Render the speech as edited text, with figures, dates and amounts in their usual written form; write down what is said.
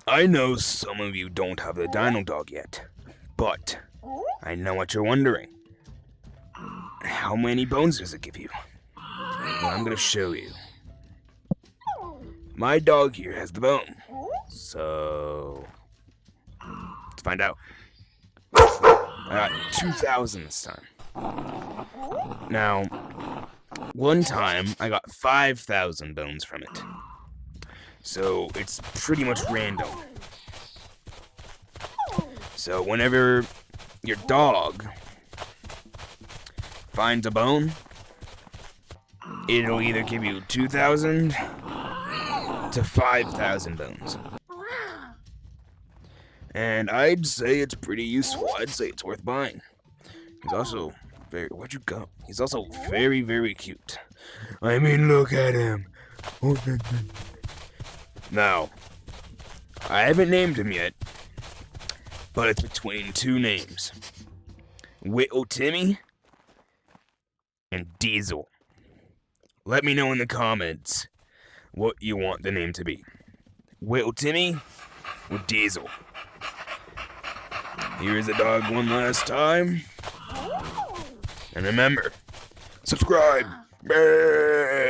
I know some of you don't have the Dino dog yet, but I know what you're wondering. How many bones does it give you? Well, I'm gonna show you. My dog here has the bone, so let's find out. I got 2,000 this time. Now, one time I got 5,000 bones from it, so it's pretty much random. So whenever your dog finds a bone, it'll either give you 2,000 to 5,000 bones. And I'd say it's pretty useful. I'd say it's worth buying. He's also where'd you go? He's also very, very cute. I mean, look at him. Now, I haven't named him yet, but it's between two names. Whittle Timmy and Diesel. Let me know in the comments what you want the name to be. Whittle Timmy or Diesel. Here's the dog one last time. And remember, subscribe.